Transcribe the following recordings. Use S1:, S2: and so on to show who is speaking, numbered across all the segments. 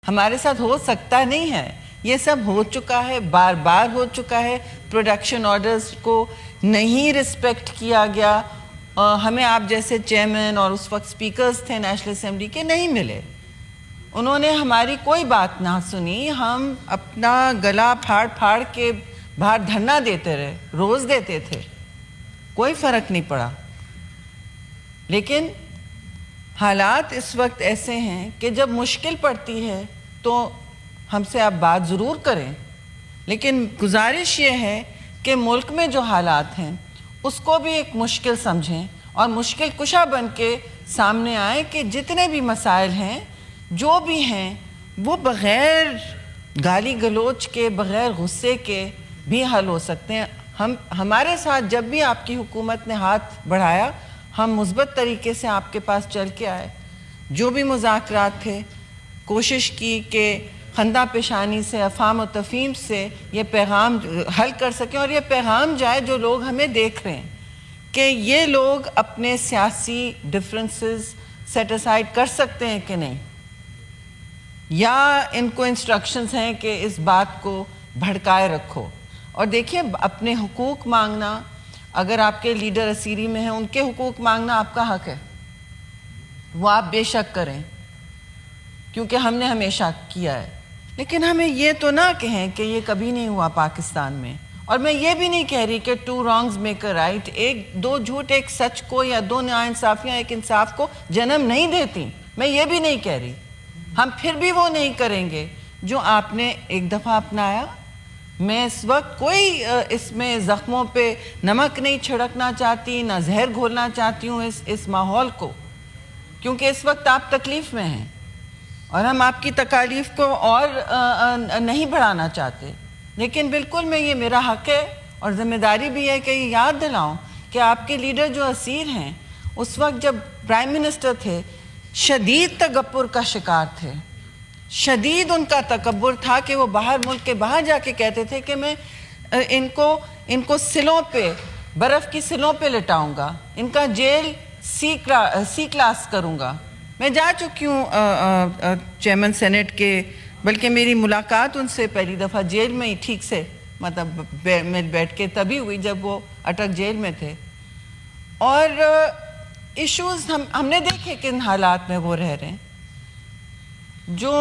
S1: ہمارے ساتھ ہو سکتا نہیں ہے. یہ سب ہو چکا ہے, بار بار ہو چکا ہے. پروڈکشن آرڈرز کو نہیں رسپیکٹ کیا گیا. ہمیں آپ جیسے چیئرمین اور اس وقت سپیکرز تھے نیشنل اسمبلی کے نہیں ملے. انہوں نے ہماری کوئی بات نہ سنی. ہم اپنا گلا پھاڑ پھاڑ کے باہر دھرنا دیتے رہے, روز دیتے تھے, کوئی فرق نہیں پڑا. لیکن حالات اس وقت ایسے ہیں کہ جب مشکل پڑتی ہے تو ہم سے آپ بات ضرور کریں, لیکن گزارش یہ ہے کہ ملک میں جو حالات ہیں اس کو بھی ایک مشکل سمجھیں اور مشکل کشا بن کے سامنے آئیں کہ جتنے بھی مسائل ہیں جو بھی ہیں وہ بغیر گالی گلوچ کے, بغیر غصے کے بھی حل ہو سکتے ہیں. ہمارے ساتھ جب بھی آپ کی حکومت نے ہاتھ بڑھایا ہم مثبت طریقے سے آپ کے پاس چل کے آئے. جو بھی مذاکرات تھے کوشش کی کہ خندہ پیشانی سے, افہام و تفہیم سے یہ پیغام حل کر سکیں, اور یہ پیغام جائے جو لوگ ہمیں دیکھ رہے ہیں کہ یہ لوگ اپنے سیاسی ڈفرنسز سیٹ اسائڈ کر سکتے ہیں کہ نہیں, یا ان کو انسٹرکشنز ہیں کہ اس بات کو بھڑکائے رکھو. اور دیکھیے اپنے حقوق مانگنا, اگر آپ کے لیڈر اسیری میں ہیں ان کے حقوق مانگنا آپ کا حق ہے, وہ آپ بے شک کریں کیونکہ ہم نے ہمیشہ کیا ہے. لیکن ہمیں یہ تو نہ کہیں کہ یہ کبھی نہیں ہوا پاکستان میں. اور میں یہ بھی نہیں کہہ رہی کہ 2 wrongs make a right, ایک 2 جھوٹ ایک سچ کو, یا 2 ناانصافیاں ایک انصاف کو جنم نہیں دیتی. میں یہ بھی نہیں کہہ رہی. ہم پھر بھی وہ نہیں کریں گے جو آپ نے ایک دفعہ اپنایا. میں اس وقت کوئی اس میں زخموں پہ نمک نہیں چھڑکنا چاہتی, نہ زہر گھولنا چاہتی ہوں اس ماحول کو, کیونکہ اس وقت آپ تکلیف میں ہیں اور ہم آپ کی تکالیف کو اور نہیں بڑھانا چاہتے. لیکن بالکل میں یہ میرا حق ہے اور ذمہ داری بھی ہے کہ یہ یاد دلاؤں کہ آپ کے لیڈر جو اسیر ہیں اس وقت جب پرائم منسٹر تھے شدید تکبر کا شکار تھے. شدید ان کا تکبر تھا کہ وہ باہر ملک کے باہر جا کے کہتے تھے کہ میں ان کو سلوں پہ, برف کی سلوں پہ لٹاؤں گا, ان کا جیل سی کلاس کروں گا. میں جا چکی ہوں چیئرمین سینٹ کے, بلکہ میری ملاقات ان سے پہلی دفعہ جیل میں ہی ٹھیک سے مطلب میں بیٹھ کے تبھی ہوئی جب وہ اٹک جیل میں تھے. اور ایشوز ہم نے دیکھے کن حالات میں وہ رہ رہے ہیں. جو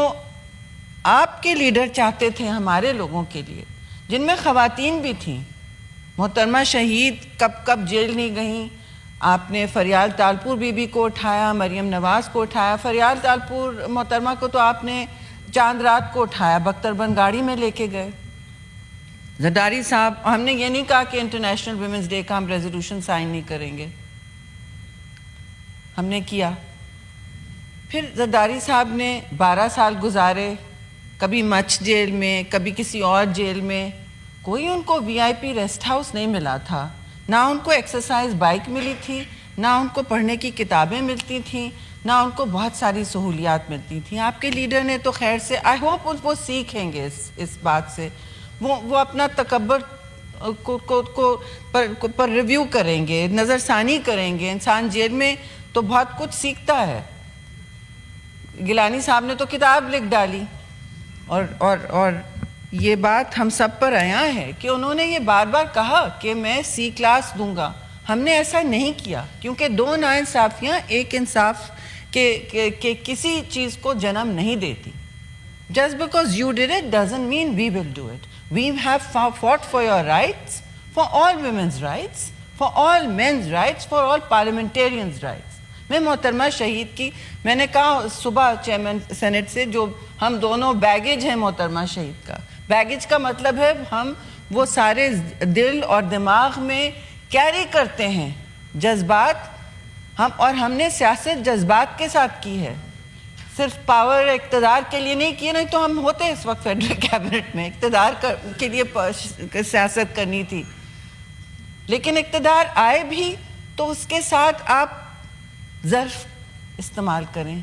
S1: آپ کے لیڈر چاہتے تھے ہمارے لوگوں کے لیے, جن میں خواتین بھی تھیں, محترمہ شہید کب جیل نہیں گئیں. آپ نے فریال تالپور بی بی کو اٹھایا, مریم نواز کو اٹھایا. فریال تالپور محترمہ کو تو آپ نے چاند رات کو اٹھایا, بختر بند گاڑی میں لے کے گئے. زرداری صاحب, ہم نے یہ نہیں کہا کہ انٹرنیشنل ویمنز ڈے کا ہم ریزولوشن سائن نہیں کریں گے, ہم نے کیا. پھر زرداری صاحب نے 12 سال گزارے, کبھی مچھ جیل میں, کبھی کسی اور جیل میں. کوئی ان کو وی آئی پی ریسٹ ہاؤس نہیں ملا تھا, نہ ان کو ایکسرسائز بائک ملی تھی, نہ ان کو پڑھنے کی کتابیں ملتی تھیں, نہ ان کو بہت ساری سہولیات ملتی تھیں. آپ کے لیڈر نے تو خیر سے, آئی ہوپ وہ سیکھیں گے اس بات سے, وہ اپنا تکبر پر ریویو کریں گے, نظر ثانی کریں گے. انسان جیل میں تو بہت کچھ سیکھتا ہے. گیلانی صاحب نے تو کتاب لکھ ڈالی, اور یہ بات ہم سب پر عیاں ہے کہ انہوں نے یہ بار بار کہا کہ میں سی کلاس دوں گا. ہم نے ایسا نہیں کیا کیونکہ 2 ناانصافیاں ایک انصاف کے کسی چیز کو جنم نہیں دیتی. Just because you did it doesn't mean we will do it. We have fought for your rights, for all women's rights, for all men's rights, for all parliamentarians' rights. میں محترمہ شہید کی, میں نے کہا صبح چیئرمین سینٹ سے, جو ہم دونوں بیگیج ہیں محترمہ شہید کا. بیگیج کا مطلب ہے ہم وہ سارے دل اور دماغ میں کیری کرتے ہیں جذبات, ہم نے سیاست جذبات کے ساتھ کی ہے, صرف پاور اقتدار کے لیے نہیں کی. نہیں تو ہم ہوتے اس وقت فیڈرل کیبنٹ میں, اقتدار کے لیے سیاست کرنی تھی. لیکن اقتدار آئے بھی تو اس کے ساتھ آپ ظرف استعمال کریں,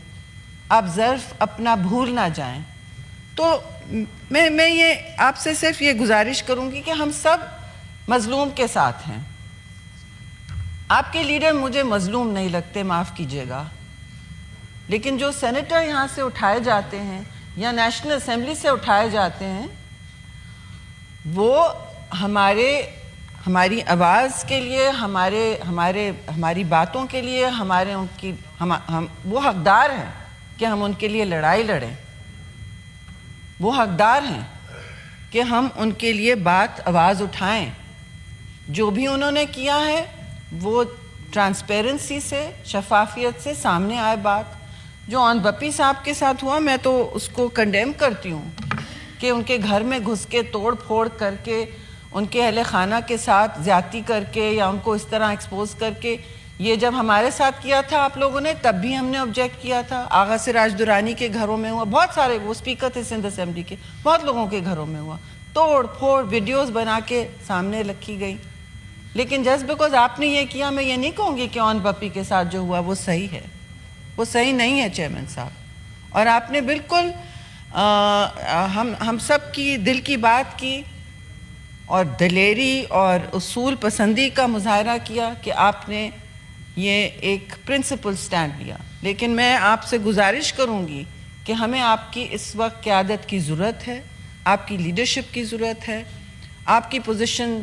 S1: آپ ظرف اپنا بھول نہ جائیں. تو میں یہ آپ سے صرف یہ گزارش کروں گی کہ ہم سب مظلوم کے ساتھ ہیں. آپ کے لیڈر مجھے مظلوم نہیں لگتے, معاف کیجیے گا, لیکن جو سینیٹر یہاں سے اٹھائے جاتے ہیں یا نیشنل اسمبلی سے اٹھائے جاتے ہیں وہ ہماری آواز کے لیے ہماری باتوں کے لیے وہ حقدار ہیں کہ ہم ان کے لیے لڑائی لڑیں. وہ حقدار ہیں کہ ہم ان کے لیے آواز اٹھائیں. جو بھی انہوں نے کیا ہے وہ ٹرانسپیرنسی سے, شفافیت سے سامنے آئے. بات جو آن بپی صاحب کے ساتھ ہوا, میں تو اس کو کنڈیم کرتی ہوں کہ ان کے گھر میں گھس کے توڑ پھوڑ کر کے, ان کے اہل خانہ کے ساتھ زیادتی کر کے یا ان کو اس طرح ایکسپوز کر کے, یہ جب ہمارے ساتھ کیا تھا آپ لوگوں نے تب بھی ہم نے آبجیکٹ کیا تھا. آغا سراج درانی کے گھروں میں ہوا, بہت سارے, وہ اسپیکر تھے سندھ اسمبلی کے, بہت لوگوں کے گھروں میں ہوا, توڑ پھوڑ ویڈیوز بنا کے سامنے رکھی گئی. لیکن جسٹ بیکاز آپ نے یہ کیا, میں یہ نہیں کہوں گی کہ آن بپی کے ساتھ جو ہوا وہ صحیح ہے. وہ صحیح نہیں ہے چیئرمین صاحب. اور آپ نے بالکل ہم سب کی دل کی بات کی اور دلیری اور اصول پسندی کا مظاہرہ کیا کہ آپ نے یہ ایک پرنسپل سٹینڈ لیا. لیکن میں آپ سے گزارش کروں گی کہ ہمیں آپ کی اس وقت قیادت کی ضرورت ہے, آپ کی لیڈرشپ کی ضرورت ہے. آپ کی پوزیشن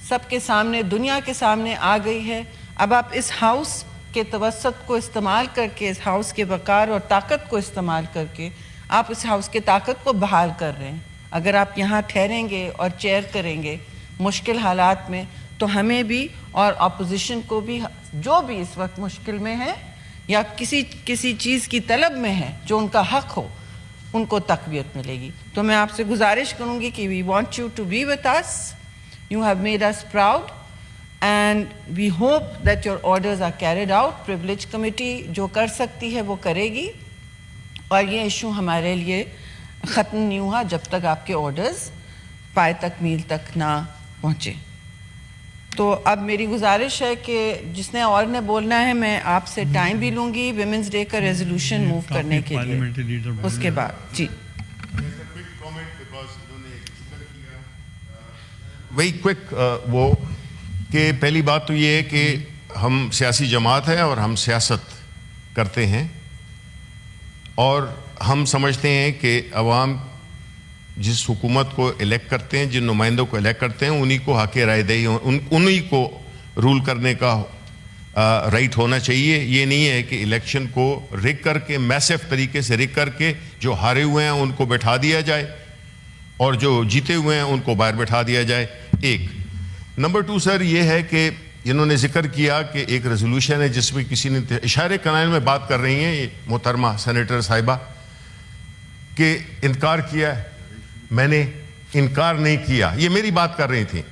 S1: سب کے سامنے, دنیا کے سامنے آ گئی ہے. اب آپ اس ہاؤس کے توسط کو استعمال کر کے, اس ہاؤس کے وقار اور طاقت کو استعمال کر کے آپ اس ہاؤس کی طاقت کو بحال کر رہے ہیں. اگر آپ یہاں ٹھہریں گے اور چیئر کریں گے مشکل حالات میں, تو ہمیں بھی اور اپوزیشن کو بھی, جو بھی اس وقت مشکل میں ہے یا کسی چیز کی طلب میں ہے جو ان کا حق ہو, ان کو تقویت ملے گی. تو میں آپ سے گزارش کروں گی کہ we want you to be with us. You have made us proud and we hope that your orders are carried out. Privilege committee جو کر سکتی ہے وہ کرے گی, اور یہ ایشو ہمارے لیے ختم نہیں ہوا جب تک آپ کے آرڈرز پائے تکمیل تک نہ پہنچے. تو اب میری گزارش ہے کہ جس نے اور نے بولنا ہے, میں آپ سے ٹائم بھی لوں گی ویمنز ڈے کا ریزولوشن موو کرنے کے لیے. اس کے بعد جی
S2: وہی کوئک وہ کہ پہلی بات تو یہ ہے کہ ہم سیاسی جماعت ہے اور ہم سیاست کرتے ہیں, اور ہم سمجھتے ہیں کہ عوام جس حکومت کو الیکٹ کرتے ہیں, جن نمائندوں کو الیکٹ کرتے ہیں, انہی کو حق رائے دہی, انہی کو رول کرنے کا رائٹ ہونا چاہیے. یہ نہیں ہے کہ الیکشن کو رگ کر کے, میسو طریقے سے رگ کر کے جو ہارے ہوئے ہیں ان کو بٹھا دیا جائے اور جو جیتے ہوئے ہیں ان کو باہر بٹھا دیا جائے. ایک نمبر 2 سر یہ ہے کہ انہوں نے ذکر کیا کہ ایک ریزولوشن ہے جس میں کسی نے اشارے کنائن میں بات کر رہی ہیں یہ محترمہ سینیٹر صاحبہ کہ انکار کیا ہے. میں نے انکار نہیں کیا, یہ میری بات کر رہی تھی.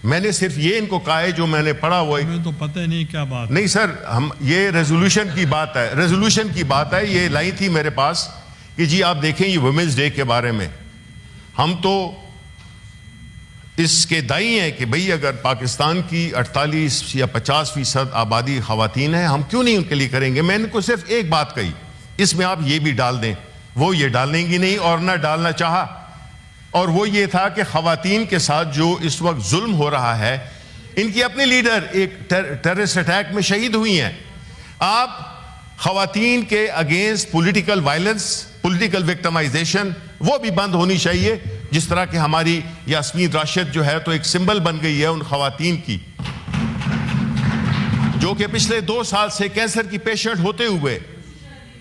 S2: میں نے صرف یہ ان کو کہا ہے جو میں نے پڑھا وہ
S3: ہمیں تو پتہ نہیں کیا بات
S2: نہیں سر, ہم یہ ریزولوشن کی بات ہے, ریزولوشن کی بات ہے. یہ لائی تھی میرے پاس کہ جی آپ دیکھیں یہ ویمنز ڈے کے بارے میں. ہم تو اس کے دائی ہیں کہ بھئی اگر پاکستان کی 48 یا 50% آبادی خواتین ہیں, ہم کیوں نہیں ان کے لیے کریں گے. میں ان کو صرف ایک بات کہی, اس میں آپ یہ بھی ڈال دیں. وہ یہ ڈالیں گی نہیں اور نہ ڈالنا چاہا, اور وہ یہ تھا کہ خواتین کے ساتھ جو اس وقت ظلم ہو رہا ہے, ان کی اپنی لیڈر ایک ٹیررسٹ اٹیک میں شہید ہوئی ہیں. آپ خواتین کے against political violence, political victimization وہ بھی بند ہونی چاہیے. جس طرح کہ ہماری یاسمین راشد جو ہے تو ایک سمبل بن گئی ہے ان خواتین کی جو کہ پچھلے 2 سال سے کینسر کی پیشنٹ ہوتے ہوئے,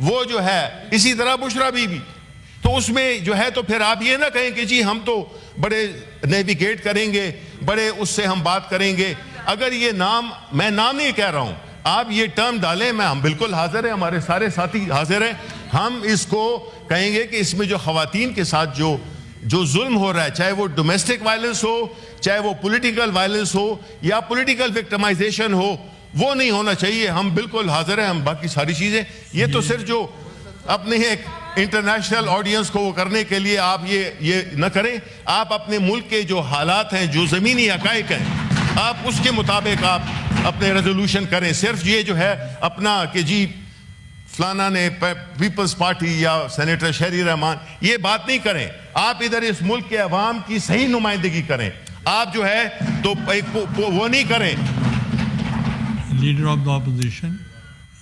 S2: وہ جو ہے اسی طرح بشرا بی بی. تو اس میں جو ہے تو پھر آپ یہ نہ کہیں کہ جی ہم تو بڑے نیویگیٹ کریں گے, بڑے اس سے ہم بات کریں گے. اگر یہ نام, میں نام نہیں کہہ رہا ہوں, آپ یہ ٹرم ڈالیں, ہم بالکل حاضر ہیں, ہمارے سارے ساتھی حاضر ہیں. ہم اس کو کہیں گے کہ اس میں جو خواتین کے ساتھ جو ظلم ہو رہا ہے, چاہے وہ ڈومیسٹک وائلنس ہو, چاہے وہ پولیٹیکل وائلنس ہو یا پولیٹیکل وکٹمائزیشن ہو, وہ نہیں ہونا چاہیے. ہم بالکل حاضر ہیں, ہم باقی ساری چیزیں. یہ تو صرف جو اپنے ایک انٹرنیشنل آڈینس کو وہ کرنے کے لیے آپ یہ نہ کریں. آپ اپنے ملک کے جو حالات ہیں, جو زمینی حقائق ہیں, آپ اس کے مطابق آپ اپنے ریزولوشن کریں. صرف یہ جو ہے اپنا کہ جی فلانا نے پیپلز پارٹی یا سینیٹر شہری رحمان, یہ بات نہیں کریں. آپ ادھر اس ملک کے عوام کی صحیح نمائندگی کریں. آپ جو ہے تو وہ نہیں کریں.
S3: لیڈر آف دا اپوزیشن,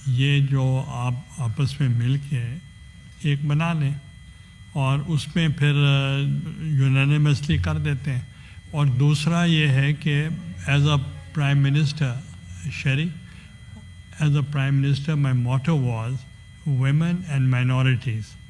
S3: یہ جو آپ آپس میں مل کے ایک بنا لیں اور اس میں پھر یونانیمسلی کر دیتے ہیں. اور دوسرا یہ ہے کہ as a prime minister Shri as a prime minister my motto was women and minorities.